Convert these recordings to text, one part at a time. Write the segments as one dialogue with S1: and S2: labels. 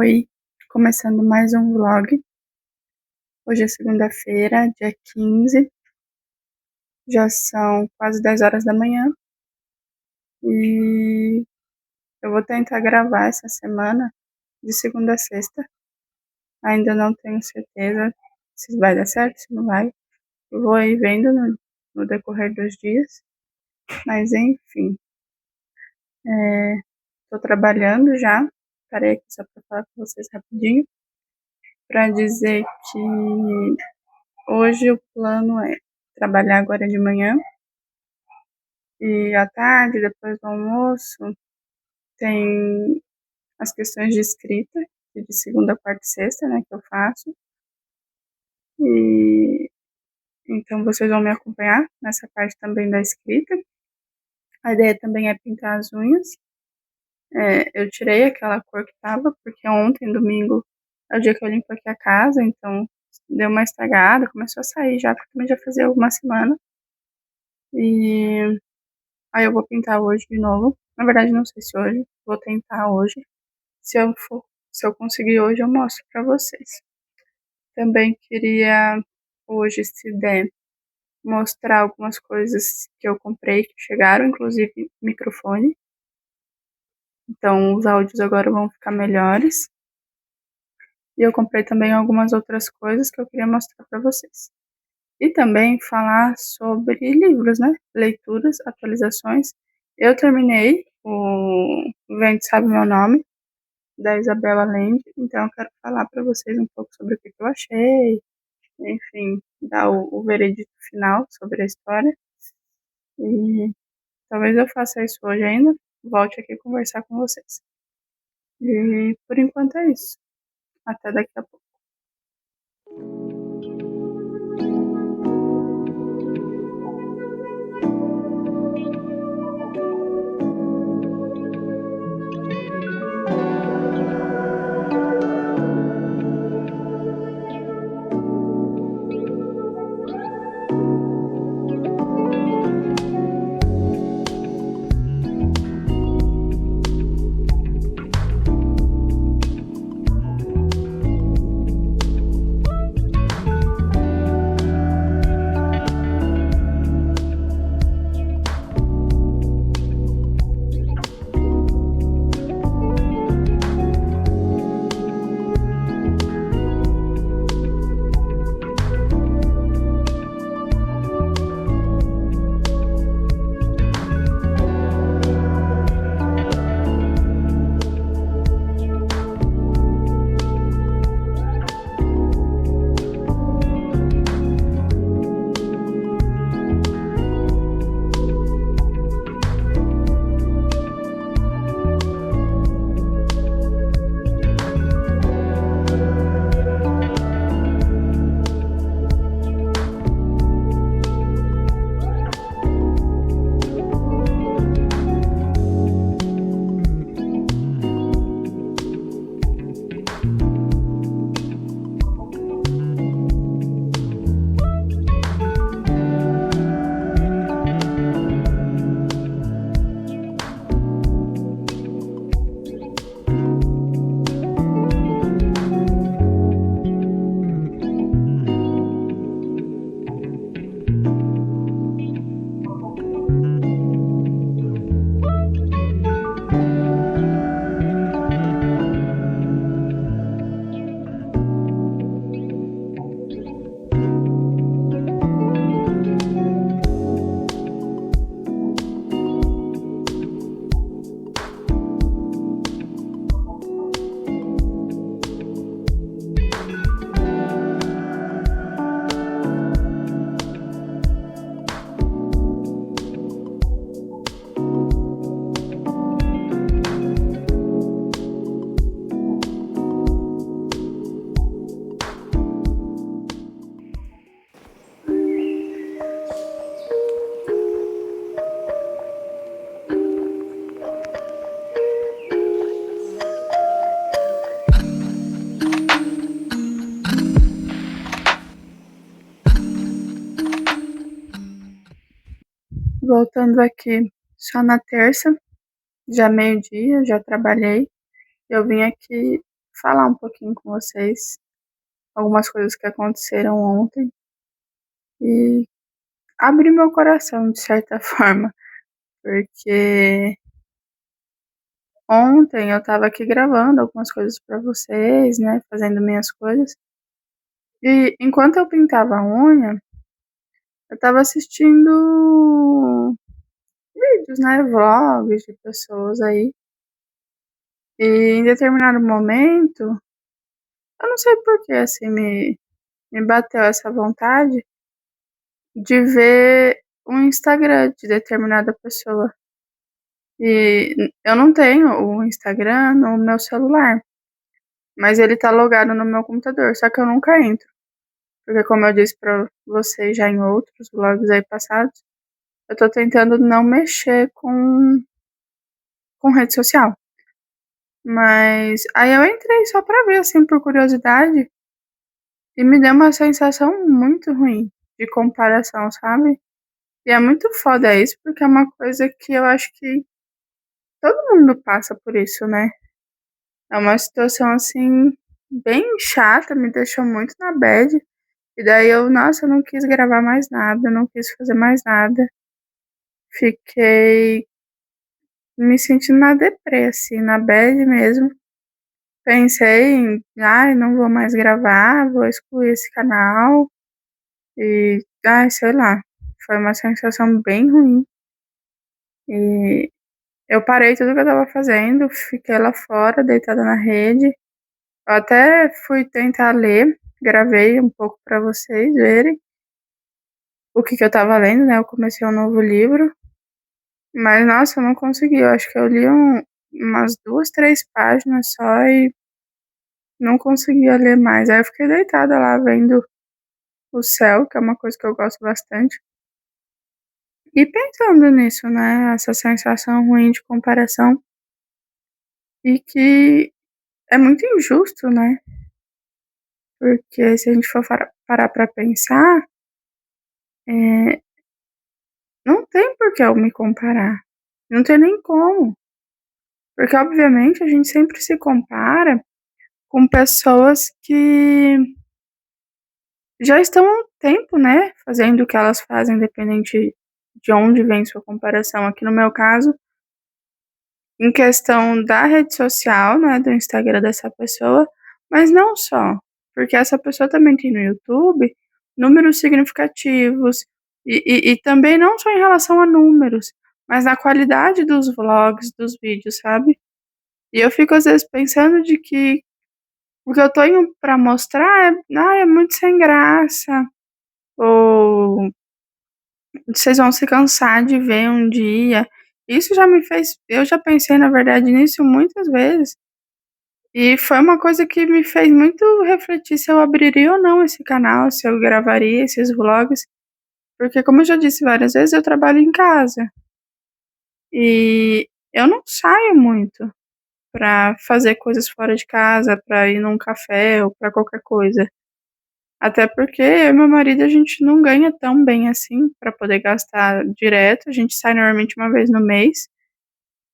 S1: Oi, começando mais um vlog. Hoje é segunda-feira, dia 15, já são quase 10 horas da manhã e eu vou tentar gravar essa semana de segunda a sexta. Ainda não tenho certeza se vai dar certo, se não vai. Eu vou ir vendo no decorrer dos dias, mas enfim, estou trabalhando já. Parei aqui só para falar com vocês rapidinho, para dizer que hoje o plano é trabalhar agora de manhã. E à tarde, depois do almoço, tem as questões de escrita, que de segunda, quarta e sexta, né, que eu faço. E então vocês vão me acompanhar nessa parte também da escrita. A ideia também é pintar as unhas. Eu tirei aquela cor que tava, porque ontem, domingo, é o dia que eu limpo aqui a casa, então deu uma estragada, começou a sair já, porque também já fazia alguma semana. E aí eu vou pintar hoje de novo. Na verdade, não sei se hoje, vou tentar hoje. Se eu for, se eu conseguir hoje, eu mostro para vocês. Também queria hoje, se der, mostrar algumas coisas que eu comprei que chegaram, inclusive microfone. Então os áudios agora vão ficar melhores. E eu comprei também algumas outras coisas que eu queria mostrar para vocês. E também falar sobre livros, né? Leituras, atualizações. Eu terminei o Vento Sabe Meu Nome, da Isabela Allende, então eu quero falar para vocês um pouco sobre o que eu achei, enfim, dar o veredito final sobre a história. E talvez eu faça isso hoje ainda, volte aqui conversar com vocês. E por enquanto é isso. Até daqui a pouco. Voltando aqui só na terça, já meio-dia, já trabalhei. Eu vim aqui falar um pouquinho com vocês algumas coisas que aconteceram ontem e abrir meu coração de certa forma, porque ontem eu estava aqui gravando algumas coisas para vocês, né, fazendo minhas coisas, e enquanto eu pintava a unha, eu estava assistindo vídeos, né, vlogs de pessoas aí, e em determinado momento, eu não sei por que, assim, me bateu essa vontade de ver o Instagram de determinada pessoa. E eu não tenho o Instagram no meu celular, mas ele tá logado no meu computador, só que eu nunca entro, porque como eu disse pra vocês já em outros vlogs aí passados, eu tô tentando não mexer com rede social. Mas aí eu entrei só pra ver, assim, por curiosidade, e me deu uma sensação muito ruim de comparação, sabe? E é muito foda isso, porque é uma coisa que eu acho que todo mundo passa por isso, né? É uma situação, assim, bem chata, me deixou muito na bad. E daí eu, nossa, eu não quis gravar mais nada, não quis fazer mais nada. Fiquei me sentindo na deprê, assim, na bad mesmo. Pensei em, ai, não vou mais gravar, vou excluir esse canal. E, ai, sei lá. Foi uma sensação bem ruim. E eu parei tudo que eu tava fazendo, fiquei lá fora, deitada na rede. Eu até fui tentar ler, gravei um pouco pra vocês verem o que eu tava lendo, né? Eu comecei um novo livro, mas nossa, eu não consegui. Eu acho que eu li umas 2, 3 páginas só e não conseguia ler mais. Aí eu fiquei deitada lá vendo o céu, que é uma coisa que eu gosto bastante. E pensando nisso, né? Essa sensação ruim de comparação e que é muito injusto, né? Porque se a gente for parar pra pensar, é, não tem por que eu me comparar. Não tem nem como. Porque, obviamente, a gente sempre se compara com pessoas que já estão há um tempo, né, fazendo o que elas fazem, independente de onde vem sua comparação. Aqui no meu caso, em questão da rede social, né, do Instagram dessa pessoa, mas não só, porque essa pessoa também tem no YouTube números significativos e também não só em relação a números, mas na qualidade dos vlogs, dos vídeos, sabe? E eu fico às vezes pensando de que o que eu tenho pra mostrar é muito sem graça, ou vocês vão se cansar de ver um dia. Isso já me fez eu já pensei, na verdade, nisso muitas vezes, e foi uma coisa que me fez muito refletir se eu abriria ou não esse canal, se eu gravaria esses vlogs, porque como eu já disse várias vezes, eu trabalho em casa, e eu não saio muito pra fazer coisas fora de casa, pra ir num café ou pra qualquer coisa. Até porque eu e meu marido, a gente não ganha tão bem assim pra poder gastar direto, a gente sai normalmente uma vez no mês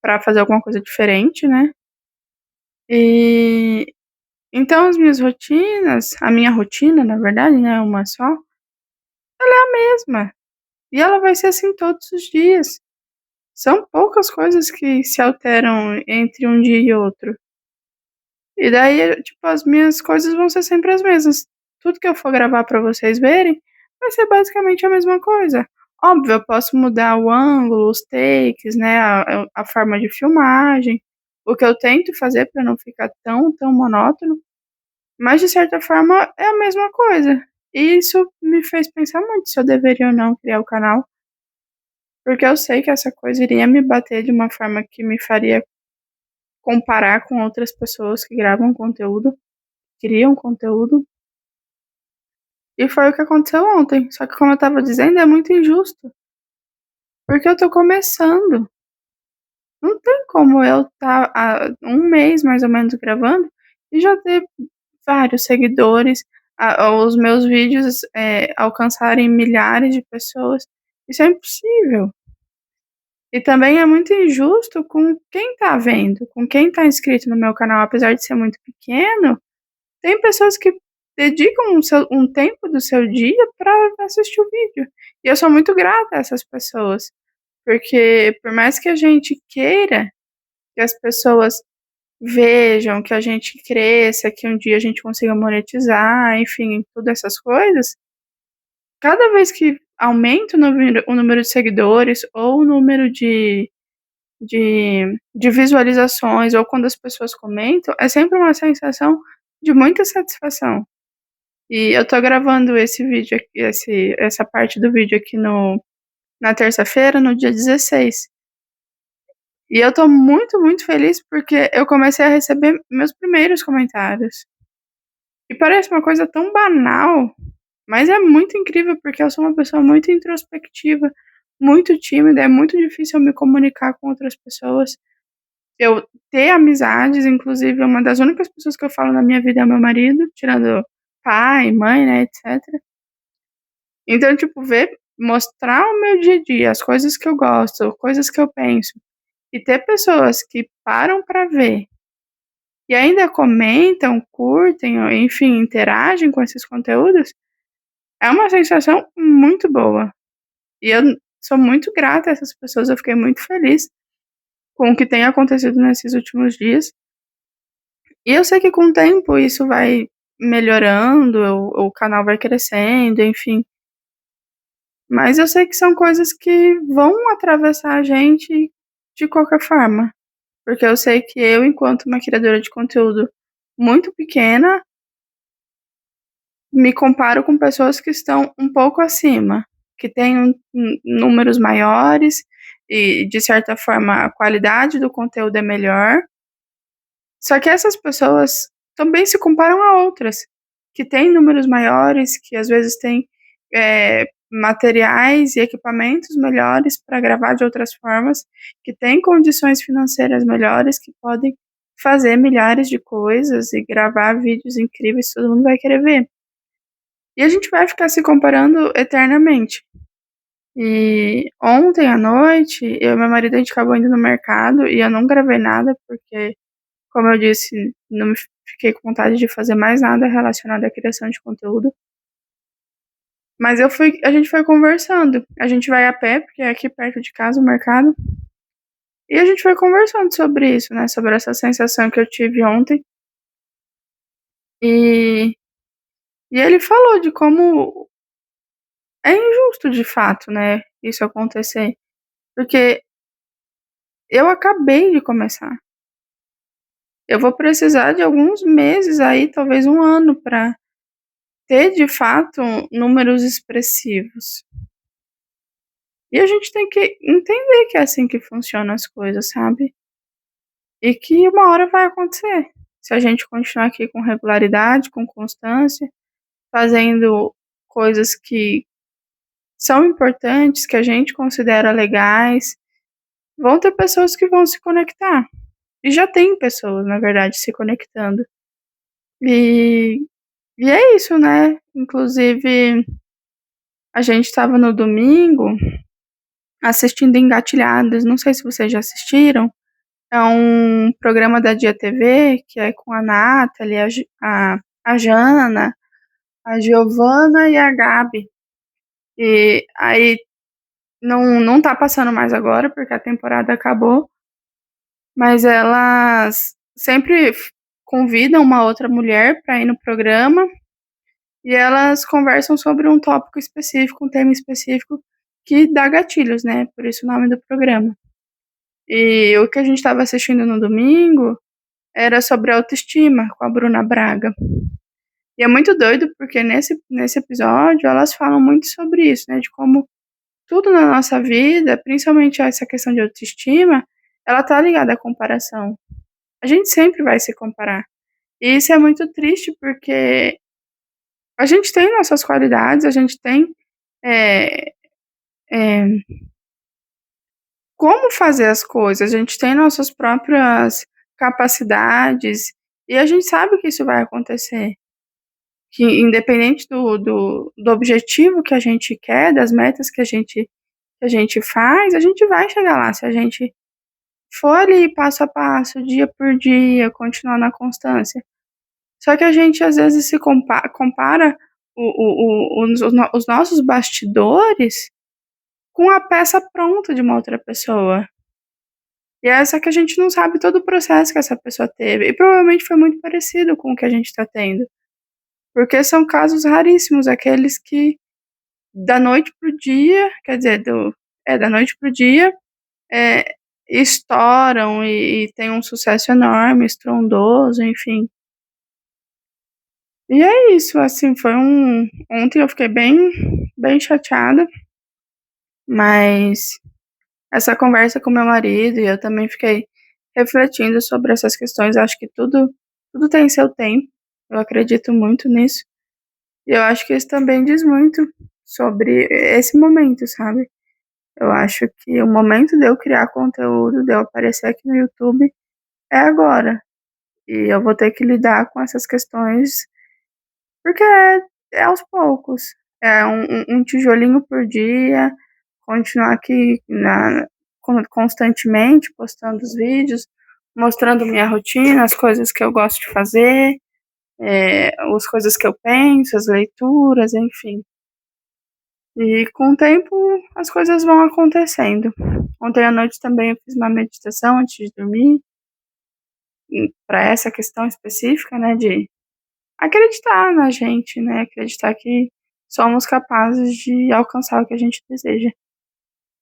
S1: pra fazer alguma coisa diferente, né. E então as minhas rotinas a minha rotina, na verdade, né, uma só, é a mesma, e ela vai ser assim todos os dias. São poucas coisas que se alteram entre um dia e outro. E daí, tipo, as minhas coisas vão ser sempre as mesmas. Tudo que eu for gravar pra vocês verem, vai ser basicamente a mesma coisa. Óbvio, eu posso mudar o ângulo, os takes, né, a forma de filmagem, o que eu tento fazer pra não ficar tão monótono, mas de certa forma é a mesma coisa. E isso me fez pensar muito se eu deveria ou não criar o canal, porque eu sei que essa coisa iria me bater de uma forma que me faria comparar com outras pessoas que gravam conteúdo, criam conteúdo. E foi o que aconteceu ontem, só que como eu estava dizendo, é muito injusto, porque eu tô começando. Não tem como eu estar há um mês mais ou menos gravando e já ter vários seguidores, os meus vídeos, alcançarem milhares de pessoas. Isso é impossível. E também é muito injusto com quem tá vendo, com quem tá inscrito no meu canal, apesar de ser muito pequeno, tem pessoas que dedicam um tempo do seu dia para assistir o vídeo. E eu sou muito grata a essas pessoas, porque por mais que a gente queira que as pessoas vejam, que a gente cresça, que um dia a gente consiga monetizar, enfim, todas essas coisas, cada vez que aumenta o número de seguidores ou o número de visualizações ou quando as pessoas comentam, é sempre uma sensação de muita satisfação. E eu tô gravando esse vídeo aqui, essa parte do vídeo aqui na terça-feira, no dia 16. E eu tô muito, muito feliz porque eu comecei a receber meus primeiros comentários. E parece uma coisa tão banal, mas é muito incrível porque eu sou uma pessoa muito introspectiva, muito tímida, é muito difícil eu me comunicar com outras pessoas. Eu ter amizades, inclusive uma das únicas pessoas que eu falo na minha vida é o meu marido, tirando pai, mãe, né, etc. Então, tipo, mostrar o meu dia a dia, as coisas que eu gosto, coisas que eu penso, e ter pessoas que param pra ver e ainda comentam, curtem, ou enfim, interagem com esses conteúdos, é uma sensação muito boa. E eu sou muito grata a essas pessoas, eu fiquei muito feliz com o que tem acontecido nesses últimos dias. E eu sei que com o tempo isso vai melhorando, o canal vai crescendo, enfim. Mas eu sei que são coisas que vão atravessar a gente de qualquer forma. Porque eu sei que eu, enquanto uma criadora de conteúdo muito pequena, me comparo com pessoas que estão um pouco acima, que têm números maiores e, de certa forma, a qualidade do conteúdo é melhor. Só que essas pessoas também se comparam a outras, que têm números maiores, que às vezes têm materiais e equipamentos melhores para gravar de outras formas, que têm condições financeiras melhores, que podem fazer milhares de coisas e gravar vídeos incríveis que todo mundo vai querer ver. E a gente vai ficar se comparando eternamente. E ontem à noite, eu e meu marido, a gente acabou indo no mercado e eu não gravei nada, porque, como eu disse, não me fiquei com vontade de fazer mais nada relacionado à criação de conteúdo. Mas a gente foi conversando. A gente vai a pé, porque é aqui perto de casa o mercado. E a gente foi conversando sobre isso, né? Sobre essa sensação que eu tive ontem. E, e ele falou de como é injusto de fato, né? Isso acontecer. Porque eu acabei de começar. Eu vou precisar de alguns meses aí, talvez um ano, para ter de fato números expressivos. E a gente tem que entender que é assim que funcionam as coisas, sabe? E que uma hora vai acontecer. Se a gente continuar aqui com regularidade, com constância, fazendo coisas que são importantes, que a gente considera legais, vão ter pessoas que vão se conectar. E já tem pessoas, na verdade, se conectando. E, e é isso, né? Inclusive, a gente estava no domingo assistindo Engatilhadas. Não sei se vocês já assistiram. É um programa da Dia TV que é com a Nathalie, a Jana, a Giovana e a Gabi. E aí não tá passando mais agora, porque a temporada acabou, mas elas sempre convidam uma outra mulher para ir no programa e elas conversam sobre um tópico específico, um tema específico que dá gatilhos, né? Por isso o nome do programa. E o que a gente estava assistindo no domingo era sobre autoestima com a Bruna Braga. E é muito doido porque nesse episódio elas falam muito sobre isso, né? De como tudo na nossa vida, principalmente essa questão de autoestima, ela tá ligada à comparação. A gente sempre vai se comparar. E isso é muito triste porque a gente tem nossas qualidades, a gente tem é, é, como fazer as coisas, a gente tem nossas próprias capacidades e a gente sabe que isso vai acontecer. Que independente do objetivo que a gente quer, das metas que a gente que a gente faz, a gente vai chegar lá, se a gente for ali passo a passo, dia por dia, continuar na constância. Só que a gente às vezes se compara os nossos bastidores com a peça pronta de uma outra pessoa. E é essa que a gente não sabe todo o processo que essa pessoa teve. E provavelmente foi muito parecido com o que a gente está tendo. Porque são casos raríssimos, aqueles que da noite pro dia, quer dizer, da noite pro dia, é, estouram e tem um sucesso enorme, estrondoso, enfim. E é isso, assim, ontem eu fiquei bem chateada, mas essa conversa com meu marido e eu também fiquei refletindo sobre essas questões, acho que tudo tem seu tempo, eu acredito muito nisso. E eu acho que isso também diz muito sobre esse momento, sabe? Eu acho que o momento de eu criar conteúdo, de eu aparecer aqui no YouTube, é agora. E eu vou ter que lidar com essas questões, porque é aos poucos. É um tijolinho por dia, continuar aqui constantemente postando os vídeos, mostrando minha rotina, as coisas que eu gosto de fazer, as coisas que eu penso, as leituras, enfim. E com o tempo as coisas vão acontecendo. Ontem à noite também eu fiz uma meditação antes de dormir, para essa questão específica, né, de acreditar na gente, né, acreditar que somos capazes de alcançar o que a gente deseja.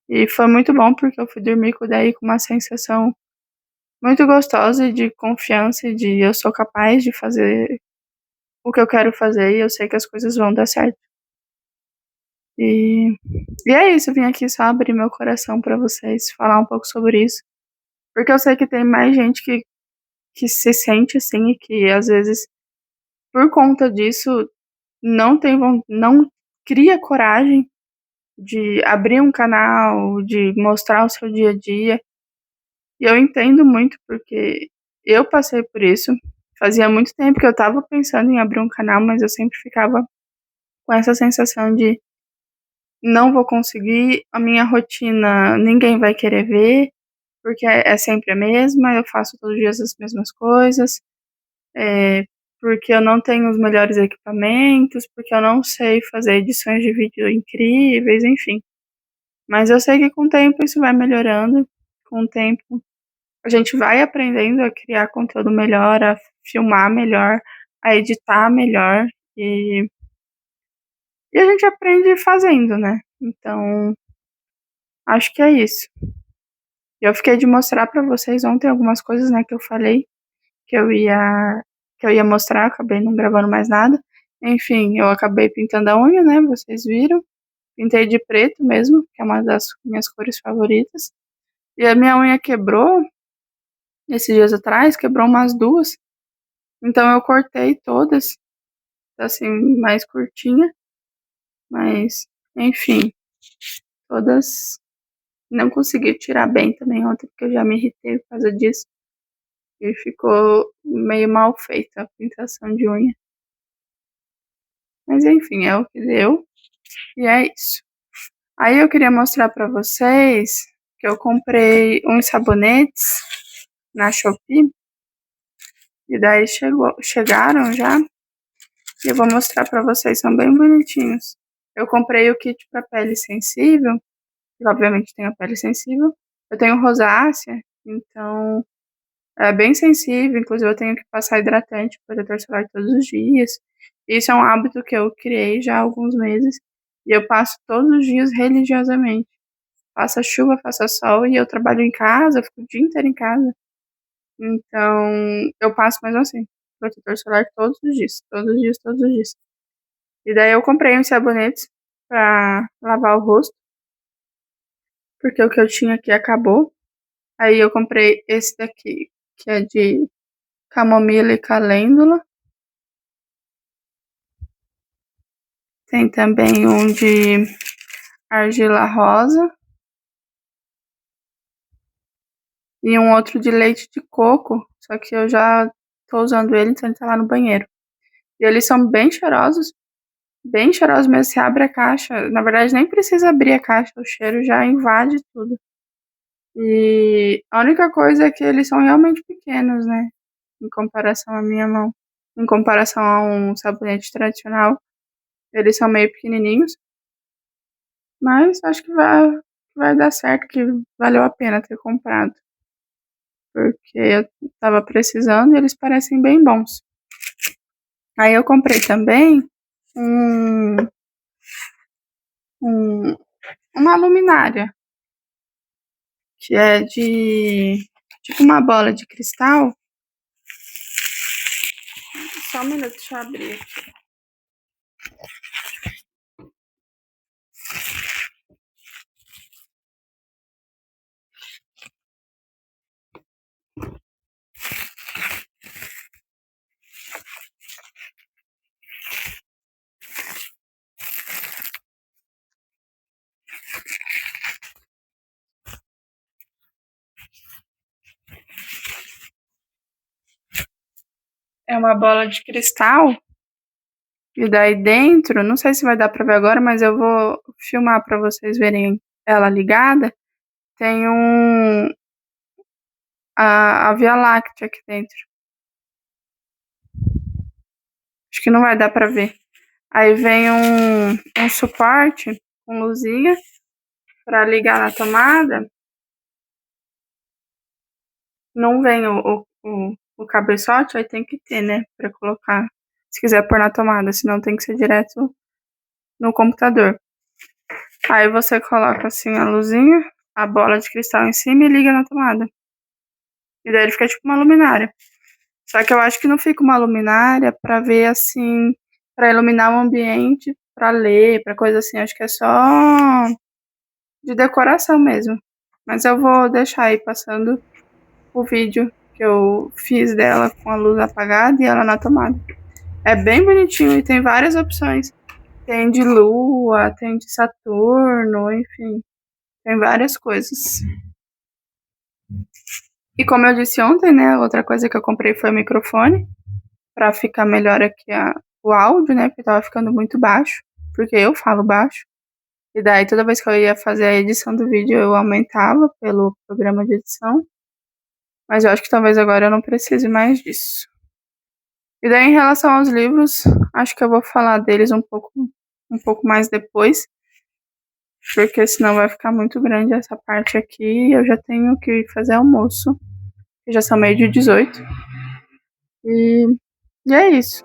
S1: E foi muito bom porque eu fui dormir com uma sensação muito gostosa de confiança e de eu sou capaz de fazer o que eu quero fazer e eu sei que as coisas vão dar certo. E, e é isso, eu vim aqui só abrir meu coração para vocês, falar um pouco sobre isso, porque eu sei que tem mais gente que se sente assim e que às vezes, por conta disso, não cria coragem de abrir um canal, de mostrar o seu dia a dia. E eu entendo muito, porque eu passei por isso. Fazia muito tempo que eu estava pensando em abrir um canal, mas eu sempre ficava com essa sensação de não vou conseguir, a minha rotina ninguém vai querer ver, porque é sempre a mesma, eu faço todos os dias as mesmas coisas, porque eu não tenho os melhores equipamentos, porque eu não sei fazer edições de vídeo incríveis, enfim. Mas eu sei que com o tempo isso vai melhorando, com o tempo a gente vai aprendendo a criar conteúdo melhor, a filmar melhor, a editar melhor e a gente aprende fazendo, né. Então, acho que é isso. Eu fiquei de mostrar pra vocês ontem algumas coisas, né, que eu falei que eu ia que eu ia mostrar, acabei não gravando mais nada. Enfim, eu acabei pintando a unha, né, vocês viram. Pintei de preto mesmo, que é uma das minhas cores favoritas. E a minha unha quebrou esses dias atrás, quebrou umas 2, então eu cortei todas, assim, mais curtinha, mas enfim, todas não consegui tirar bem também ontem, porque eu já me irritei por causa disso, e ficou meio mal feita a pintação de unha. Mas enfim, é o que deu, e é isso. Aí eu queria mostrar pra vocês que eu comprei uns sabonetes na Shopee, e daí chegaram já, e eu vou mostrar pra vocês, são bem bonitinhos. Eu comprei o kit pra pele sensível, que obviamente tem a pele sensível. Eu tenho rosácea, então é bem sensível, inclusive eu tenho que passar hidratante, protetor solar todos os dias. Isso é um hábito que eu criei já há alguns meses, e eu passo todos os dias religiosamente. Faça chuva, faça sol, e eu trabalho em casa, eu fico o dia inteiro em casa. Então, eu passo mesmo assim, protetor solar todos os dias, todos os dias, todos os dias. E daí eu comprei uns sabonetes pra lavar o rosto, porque o que eu tinha aqui acabou. Aí eu comprei esse daqui, que é de camomila e calêndula. Tem também um de argila rosa e um outro de leite de coco, só que eu já tô usando ele, então ele tá lá no banheiro. E eles são bem cheirosos, Bem cheirosos mesmo, você abre a caixa, na verdade nem precisa abrir a caixa, o cheiro já invade tudo. E a única coisa é que eles são realmente pequenos, né, em comparação à minha mão. Em comparação a um sabonete tradicional, eles são meio pequenininhos, mas acho que vai dar certo, que valeu a pena ter comprado, porque eu estava precisando e eles parecem bem bons. Aí eu comprei também um, um, uma luminária, que é de tipo uma bola de cristal. Só um minuto, deixa eu abrir aqui. É uma bola de cristal. E daí dentro, não sei se vai dar pra ver agora, mas eu vou filmar pra vocês verem ela ligada. Tem a Via Láctea aqui dentro. Acho que não vai dar pra ver. Aí vem um suporte com luzinha pra ligar na tomada. Não vem o cabeçote, aí tem que ter, né, pra colocar. Se quiser pôr na tomada, senão tem que ser direto no computador. Aí você coloca assim a luzinha, a bola de cristal em cima e liga na tomada. E daí ele fica tipo uma luminária. Só que eu acho que não fica uma luminária pra ver assim, pra iluminar o ambiente, pra ler, pra coisa assim. Acho que é só de decoração mesmo. Mas eu vou deixar aí passando o vídeo que eu fiz dela com a luz apagada e ela na tomada. É bem bonitinho e tem várias opções. Tem de lua, tem de Saturno, enfim, tem várias coisas. E como eu disse ontem, né, outra coisa que eu comprei foi o microfone, pra ficar melhor aqui o áudio, né, porque tava ficando muito baixo, porque eu falo baixo. E daí toda vez que eu ia fazer a edição do vídeo eu aumentava pelo programa de edição, mas eu acho que talvez agora eu não precise mais disso. E daí em relação aos livros, acho que eu vou falar deles um pouco mais depois, porque senão vai ficar muito grande essa parte aqui. Eu já tenho que fazer almoço, que já são meio de 18. E, e é isso.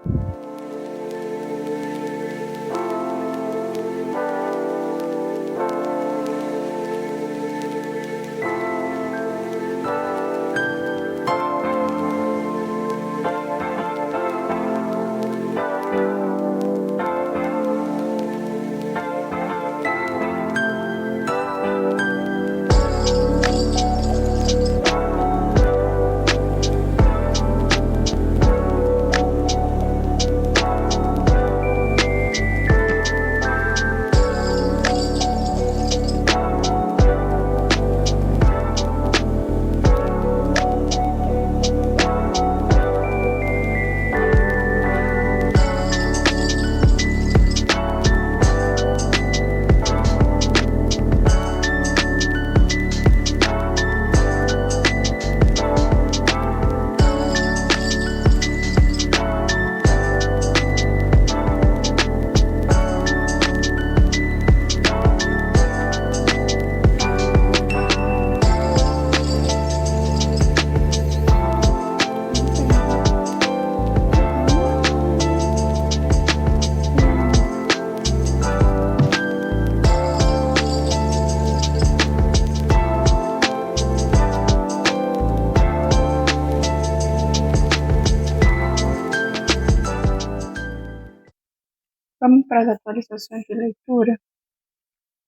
S1: Vamos para as atualizações de leitura.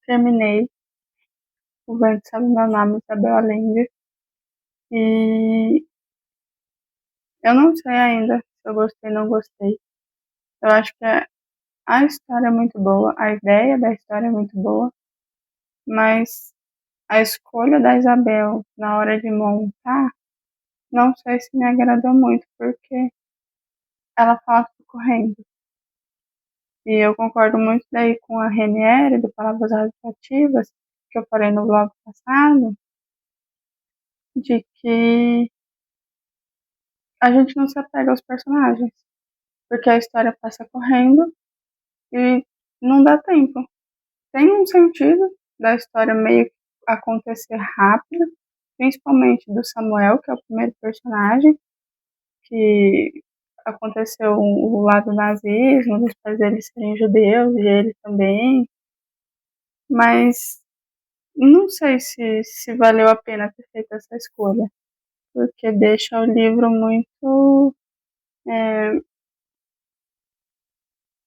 S1: Terminei O Vento Sabe Meu Nome, Isabel Allende. E eu não sei ainda se eu gostei ou não gostei. Eu acho que a história é muito boa, a ideia da história é muito boa, mas a escolha da Isabel na hora de montar, não sei se me agradou muito, porque ela fala tudo correndo. E eu concordo muito daí com a Renieri, do Palavras Radioativas, que eu falei no blog passado, de que a gente não se apega aos personagens, porque a história passa correndo e não dá tempo. Tem um sentido da história meio que acontecer rápido, principalmente do Samuel, que é o primeiro personagem, que aconteceu o lado nazismo, dos pais dele serem judeus e ele também, mas não sei se valeu a pena ter feito essa escolha, porque deixa o livro muito, é,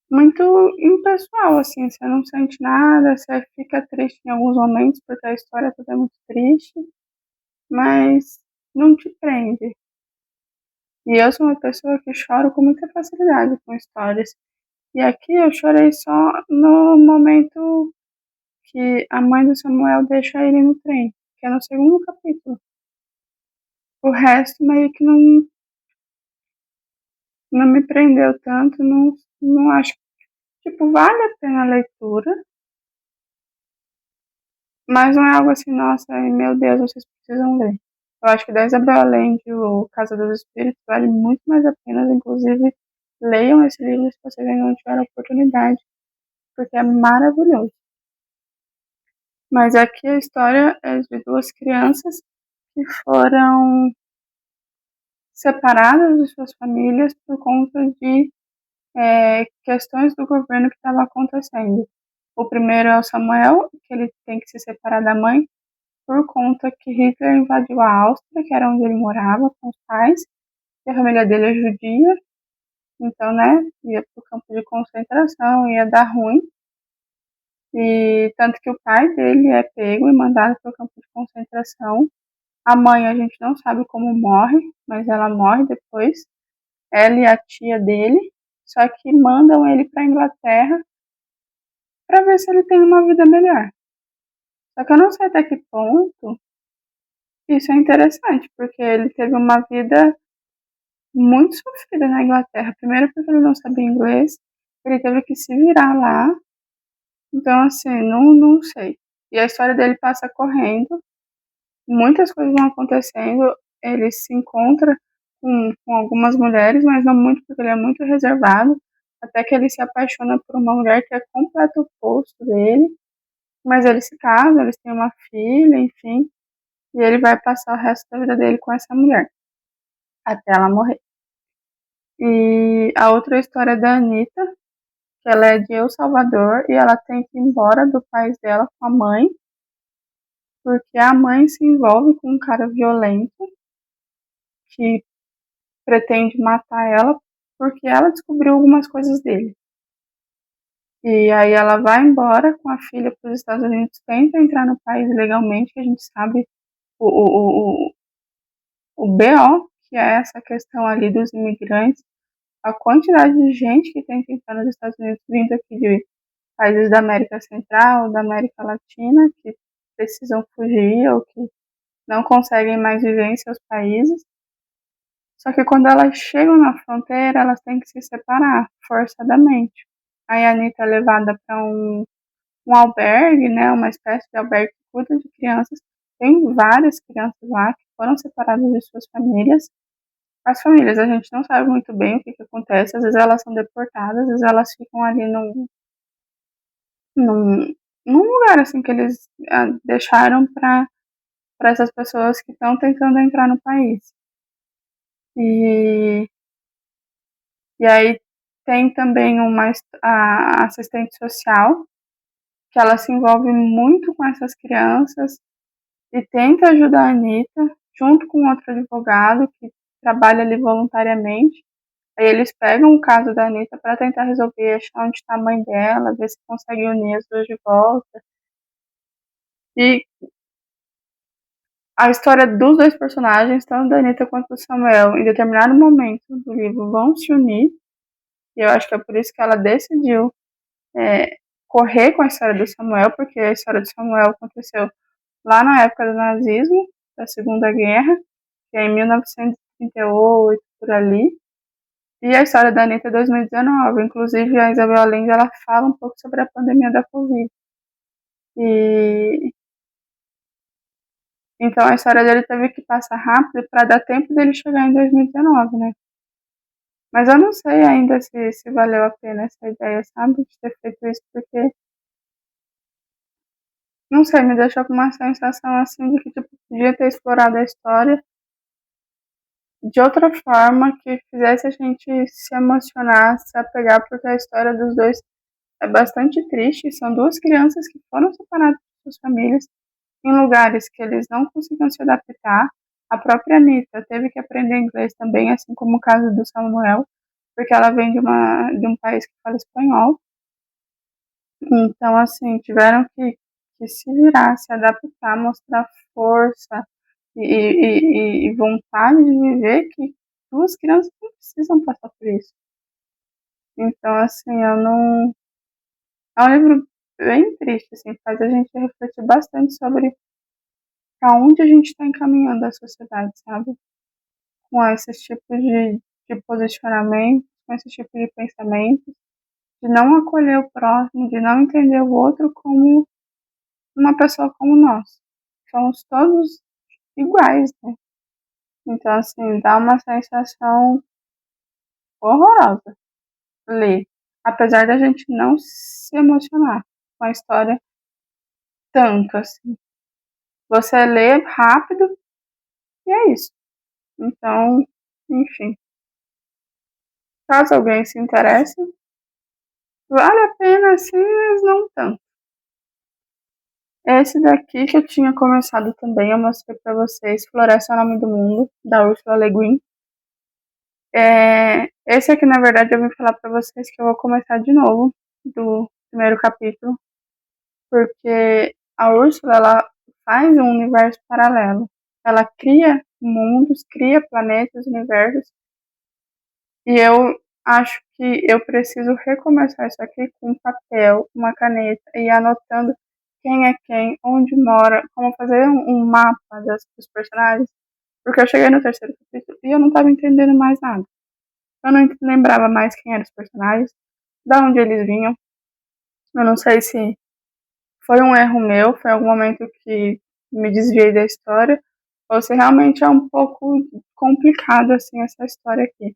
S1: muito impessoal, assim, você não sente nada, você fica triste em alguns momentos, porque a história toda é muito triste, mas não te prende. E eu sou uma pessoa que choro com muita facilidade com histórias. E aqui eu chorei só no momento que a mãe do Samuel deixa ele no trem, que é no segundo capítulo. O resto meio que não me prendeu tanto, não acho. Tipo, vale a pena a leitura, mas não é algo assim, nossa, ai, meu Deus, vocês precisam ler. Eu acho que da Isabel Allende, o Casa dos Espíritos, vale muito mais a pena, inclusive, leiam esse livro se vocês ainda não tiveram oportunidade, porque é maravilhoso. Mas aqui a história é de duas crianças que foram separadas de suas famílias por conta de questões do governo que estava acontecendo. O primeiro é o Samuel, que ele tem que se separar da mãe por conta que Hitler invadiu a Áustria, que era onde ele morava com os pais, e a família dele é judia, então, né, ia para o campo de concentração, ia dar ruim, e tanto que o pai dele é pego e mandado para o campo de concentração. A mãe a gente não sabe como morre, mas ela morre depois, ela e a tia dele, só que mandam ele para a Inglaterra para ver se ele tem uma vida melhor. Só que eu não sei até que ponto isso é interessante, porque ele teve uma vida muito sofrida na Inglaterra. Primeiro porque ele não sabia inglês, ele teve que se virar lá. Então, assim, não sei. E a história dele passa correndo, muitas coisas vão acontecendo, ele se encontra com algumas mulheres, mas não muito, porque ele é muito reservado, até que ele se apaixona por uma mulher que é completo oposto dele, mas eles se casam, eles têm uma filha, enfim, e ele vai passar o resto da vida dele com essa mulher, até ela morrer. E a outra história é da Anitta, que ela é de El Salvador, e ela tem que ir embora do país dela com a mãe, porque a mãe se envolve com um cara violento, que pretende matar ela, porque ela descobriu algumas coisas dele. E aí ela vai embora com a filha para os Estados Unidos, tenta entrar no país legalmente, que a gente sabe o BO, que é essa questão ali dos imigrantes, a quantidade de gente que tenta entrar nos Estados Unidos vindo aqui de países da América Central, da América Latina, que precisam fugir ou que não conseguem mais viver em seus países. Só que quando elas chegam na fronteira, elas têm que se separar, forçadamente. Aí a Anitta é levada para um albergue, né, uma espécie de albergue que cuida de crianças. Tem várias crianças lá que foram separadas de suas famílias. As famílias, a gente não sabe muito bem o que acontece. Às vezes elas são deportadas, às vezes elas ficam ali num, num lugar assim que eles deixaram para essas pessoas que estão tentando entrar no país. E, e aí tem também a assistente social, que ela se envolve muito com essas crianças e tenta ajudar a Anitta, junto com outro advogado que trabalha ali voluntariamente. Aí eles pegam o caso da Anitta para tentar resolver, achar onde está a mãe dela, ver se consegue unir as duas de volta. E a história dos dois personagens, tanto da Anitta quanto do Samuel, em determinado momento do livro, vão se unir. E eu acho que é por isso que ela decidiu é, correr com a história do Samuel, porque a história do Samuel aconteceu lá na época do nazismo, da Segunda Guerra, que é em 1938, por ali. E a história da Anitta é 2019, inclusive a Isabel Allende, ela fala um pouco sobre a pandemia da Covid. E então a história dele teve que passar rápido para dar tempo dele chegar em 2019, né? Mas eu não sei ainda se valeu a pena essa ideia, sabe? De ter feito isso, porque, não sei, me deixou com uma sensação assim de que tipo, podia ter explorado a história de outra forma que fizesse a gente se emocionar, se apegar, porque a história dos dois é bastante triste. São duas crianças que foram separadas de suas famílias em lugares que eles não conseguiam se adaptar. A própria Anitta teve que aprender inglês também, assim como o caso do Samuel, porque ela vem de um país que fala espanhol. Então, assim, tiveram que se virar, se adaptar, mostrar força e vontade de viver, que duas crianças não precisam passar por isso. Então, assim, eu não. É um livro bem triste, assim, faz a gente refletir bastante sobre para onde a gente está encaminhando a sociedade, sabe? Com esses tipos de posicionamento, com esse tipo de pensamento, de não acolher o próximo, de não entender o outro como uma pessoa como nós. Somos todos iguais, né? Então, assim, dá uma sensação horrorosa ler. Apesar da gente não se emocionar com a história tanto, assim. Você lê rápido e é isso. Então, enfim. Caso alguém se interesse, vale a pena sim, mas não tanto. Esse daqui que eu tinha começado também, eu mostrei pra vocês, Floresta é o Nome do Mundo, da Ursula Le Guin. Esse aqui, na verdade, eu vim falar pra vocês que eu vou começar de novo, do primeiro capítulo, porque a Úrsula, ela faz um universo paralelo. Ela cria mundos, cria planetas, universos, e eu acho que eu preciso recomeçar isso aqui com um papel, uma caneta, e anotando quem é quem, onde mora, como fazer um mapa dos personagens, porque eu cheguei no terceiro capítulo e eu não estava entendendo mais nada. Eu não lembrava mais quem eram os personagens, da onde eles vinham. Eu não sei se foi um erro meu, foi algum momento que me desviei da história, ou se realmente é um pouco complicado assim essa história aqui.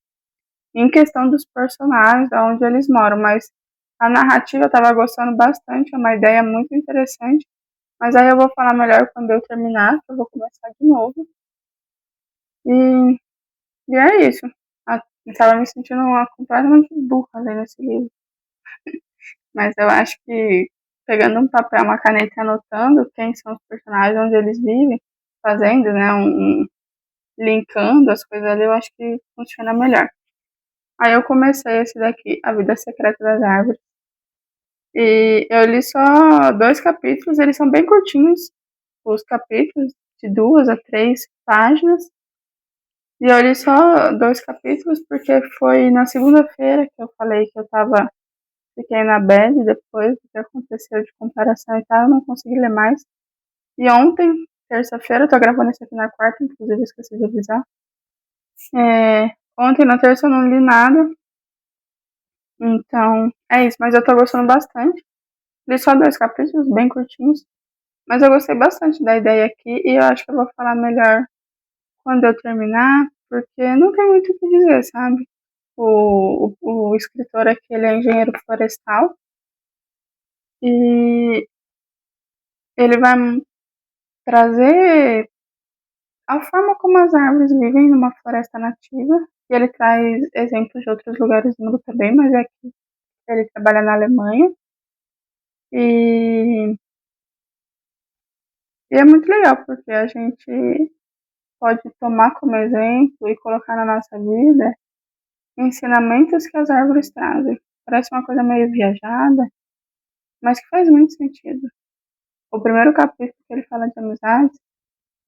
S1: Em questão dos personagens, da onde eles moram, mas a narrativa eu estava gostando bastante, é uma ideia muito interessante, mas aí eu vou falar melhor quando eu terminar, que eu vou começar de novo. E, e é isso. Eu estava me sentindo completamente burra lendo esse livro. Mas eu acho que pegando um papel, uma caneta e anotando quem são os personagens, onde eles vivem, fazendo, né, linkando as coisas ali, eu acho que funciona melhor. Aí eu comecei esse daqui, A Vida Secreta das Árvores. E eu li só 2 capítulos, eles são bem curtinhos, os capítulos, de 2 a 3 páginas. E eu li só 2 capítulos porque foi na segunda-feira que eu falei que fiquei na bad depois do que aconteceu de comparação e tal, eu não consegui ler mais. E ontem, terça-feira, eu tô gravando isso aqui na quarta, inclusive eu esqueci de avisar. Ontem, na terça, eu não li nada. Então, é isso, mas eu tô gostando bastante. Li só 2 capítulos, bem curtinhos. Mas eu gostei bastante da ideia aqui e eu acho que eu vou falar melhor quando eu terminar, porque não tem muito o que dizer, sabe? O escritor aqui, ele é engenheiro florestal e ele vai trazer a forma como as árvores vivem numa floresta nativa. E ele traz exemplos de outros lugares do mundo também, mas aqui ele trabalha na Alemanha. E, e é muito legal, porque a gente pode tomar como exemplo e colocar na nossa vida ensinamentos que as árvores trazem. Parece uma coisa meio viajada, mas que faz muito sentido. O primeiro capítulo que ele fala de amizade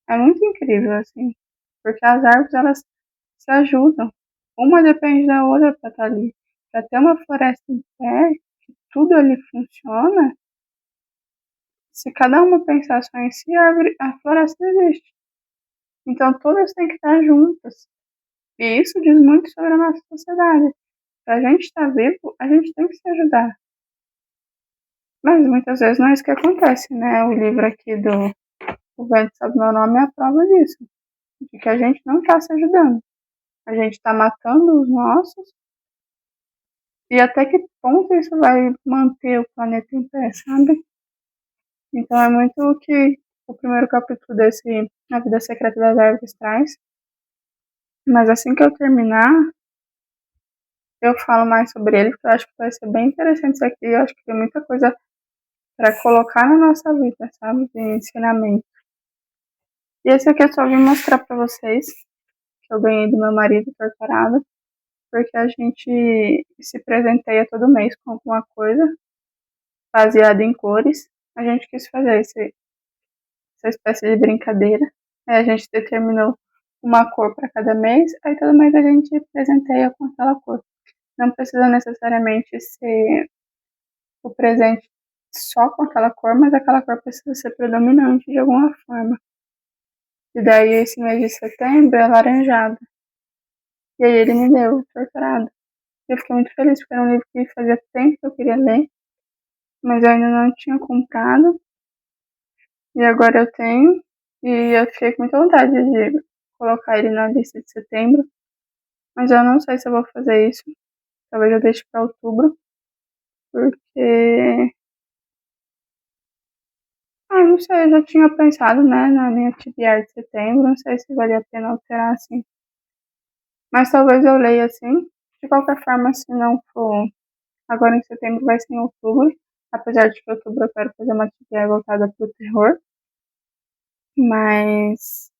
S1: é muito incrível, assim, porque as árvores, elas se ajudam. Uma depende da outra para estar ali. Para ter uma floresta em pé, que tudo ali funciona, se cada uma pensar só em si, a floresta não existe. Então todas têm que estar juntas. E isso diz muito sobre a nossa sociedade. Pra gente estar vivo, a gente tem que se ajudar. Mas muitas vezes não é isso que acontece, né? O livro aqui do O Vento Sabe Meu Nome é a prova disso. De que a gente não tá se ajudando. A gente tá matando os nossos. E até que ponto isso vai manter o planeta em pé, sabe? Então é muito o que o primeiro capítulo desse A Vida Secreta das Árvores traz. Mas assim que eu terminar, eu falo mais sobre ele, porque eu acho que vai ser bem interessante isso aqui. Eu acho que tem muita coisa para colocar na nossa vida, sabe? De ensinamento. E esse aqui eu só vim mostrar para vocês, que eu ganhei do meu marido torturado, porque a gente se presenteia todo mês com alguma coisa baseada em cores. A gente quis fazer essa espécie de brincadeira. Aí a gente determinou uma cor para cada mês, aí todo mês a gente presenteia com aquela cor. Não precisa necessariamente ser o presente só com aquela cor, mas aquela cor precisa ser predominante de alguma forma. E daí esse mês de setembro é laranjado. E aí ele me deu, torturado. Eu fiquei muito feliz, porque era um livro que fazia tempo que eu queria ler, mas eu ainda não tinha comprado. E agora eu tenho. E eu fiquei com muita vontade de colocar ele na lista de setembro. Mas eu não sei se eu vou fazer isso. Talvez eu deixe para outubro. Porque. Ah, não sei, eu já tinha pensado, né, na minha TBR de setembro. Não sei se valia a pena alterar assim. Mas talvez eu leia assim. De qualquer forma, se não for agora em setembro, vai ser em outubro. Apesar de que em outubro eu quero fazer uma TBR voltada pro terror. Mas.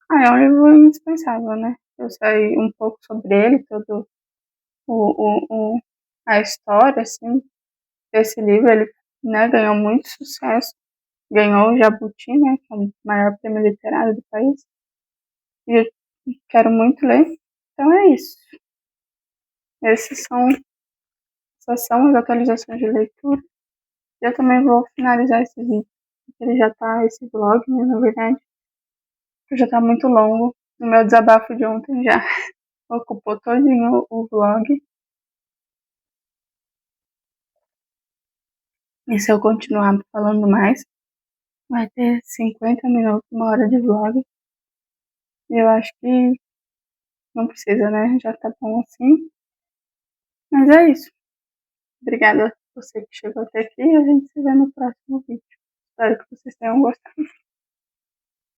S1: Ah, é um livro indispensável, né? Eu sei um pouco sobre ele, todo a história, assim, desse livro. Ele, né, ganhou muito sucesso. Ganhou o Jabuti, né, que é o maior prêmio literário do país. E eu quero muito ler. Então é isso. Esses são, essas são as atualizações de leitura. Eu também vou finalizar esse vídeo. Ele já tá, esse vlog, né, na verdade, já tá muito longo. O meu desabafo de ontem já ocupou todinho o vlog. E se eu continuar falando mais, vai ter 50 minutos, uma hora de vlog. E eu acho que não precisa, né? Já tá bom assim. Mas é isso. Obrigada a você que chegou até aqui e a gente se vê no próximo vídeo. Espero que vocês tenham gostado.